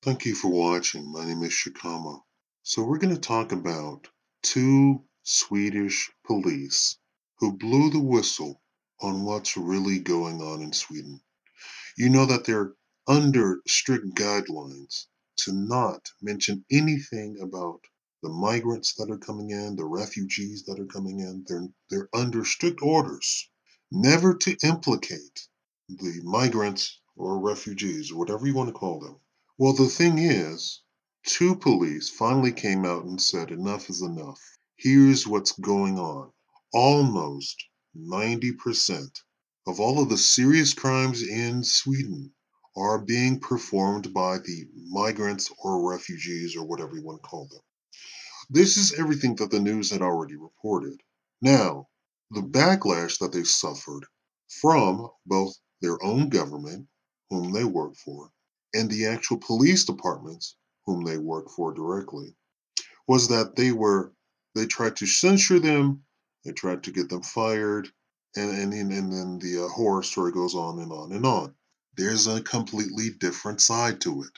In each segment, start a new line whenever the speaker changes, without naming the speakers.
Thank you for watching. My name is Shakaama. So we're going to talk about two Swedish police who blew the whistle on what's really going on in Sweden. You know that they're under strict guidelines to not mention anything about the migrants that are coming in, the refugees that are coming in. They're under strict orders never to implicate the migrants or refugees, or whatever you want to call them. Well, the thing is, two police finally came out and said enough is enough. Here's what's going on. Almost 90% of all of the serious crimes in Sweden are being performed by the migrants or refugees or whatever you want to call them. This is everything that the news had already reported. Now, the backlash that they suffered from both their own government, whom they work for, and the actual police departments, whom they work for directly, was that they tried to censure them, they tried to get them fired, and then the horror story goes on and on and on. There's a completely different side to it.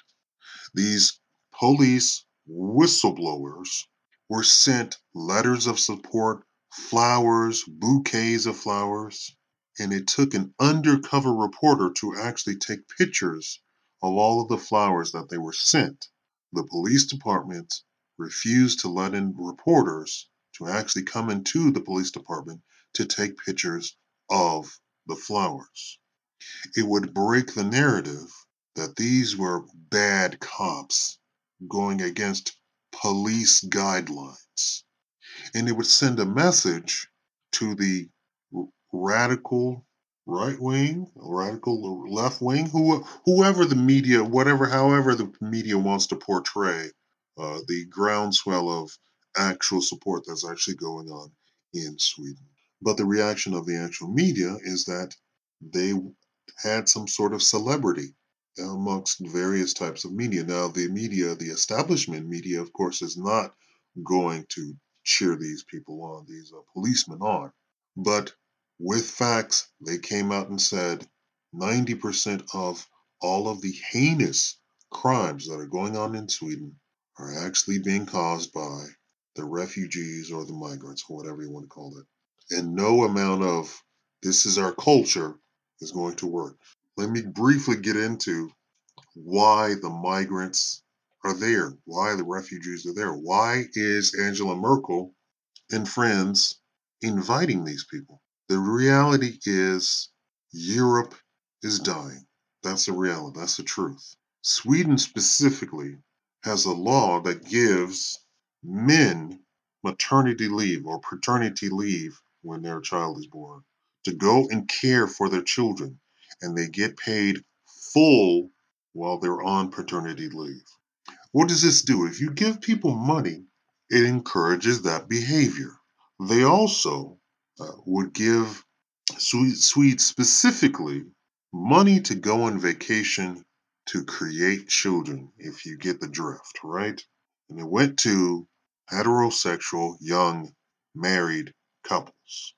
These police whistleblowers were sent letters of support, flowers, bouquets of flowers, and it took an undercover reporter to actually take pictures of all of the flowers that they were sent. The police department refused to let in reporters to actually come into the police department to take pictures of the flowers. It would break the narrative that these were bad cops going against police guidelines. And it would send a message to the radical right wing, radical left wing, whoever the media, however the media wants to portray the groundswell of actual support that's actually going on in Sweden. But the reaction of the actual media is that they had some sort of celebrity amongst various types of media. Now, the media, the establishment media, of course, is not going to cheer these people on, these policemen on. But with facts, they came out and said 90% of all of the heinous crimes that are going on in Sweden are actually being caused by the refugees or the migrants, or whatever you want to call it. And no amount of this is our culture is going to work. Let me briefly get into why the migrants are there, why the refugees are there. Why is Angela Merkel and friends inviting these people? The reality is Europe is dying. That's the reality. That's the truth. Sweden specifically has a law that gives men maternity leave or paternity leave when their child is born to go and care for their children, and they get paid full while they're on paternity leave. What does this do? If you give people money, it encourages that behavior. They also would give Swedes specifically money to go on vacation to create children, if you get the drift, right? And it went to heterosexual, young, married couples.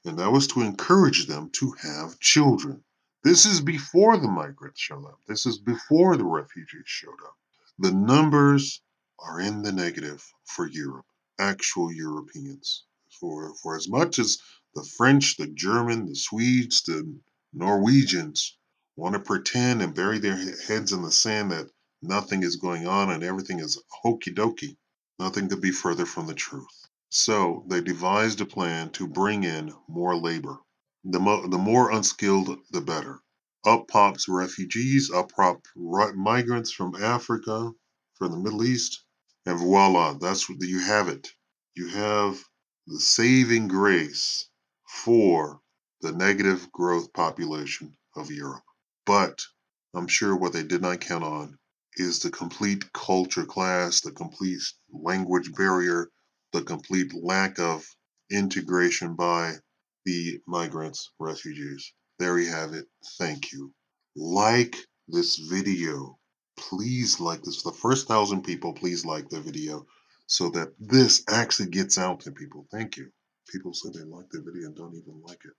And that was to encourage them to have children. This is before the migrants showed up. This is before the refugees showed up. The numbers are in the negative for Europe, actual Europeans. For as much as the French, the German, the Swedes, the Norwegians want to pretend and bury their heads in the sand that nothing is going on and everything is hokey dokey, nothing could be further from the truth. So they devised a plan to bring in more labor. The more unskilled, the better. Up pops refugees, up pop migrants from Africa, from the Middle East, and voila, that's what you have it. You have the saving grace for the negative growth population of Europe. But I'm sure what they did not count on is the complete culture clash, the complete language barrier, the complete lack of integration by the migrants, refugees. There you have it. Thank you. Like this video. Please like this. The first 1,000 people, please like the video so that this actually gets out to people. Thank you. People say they like the video and don't even like it.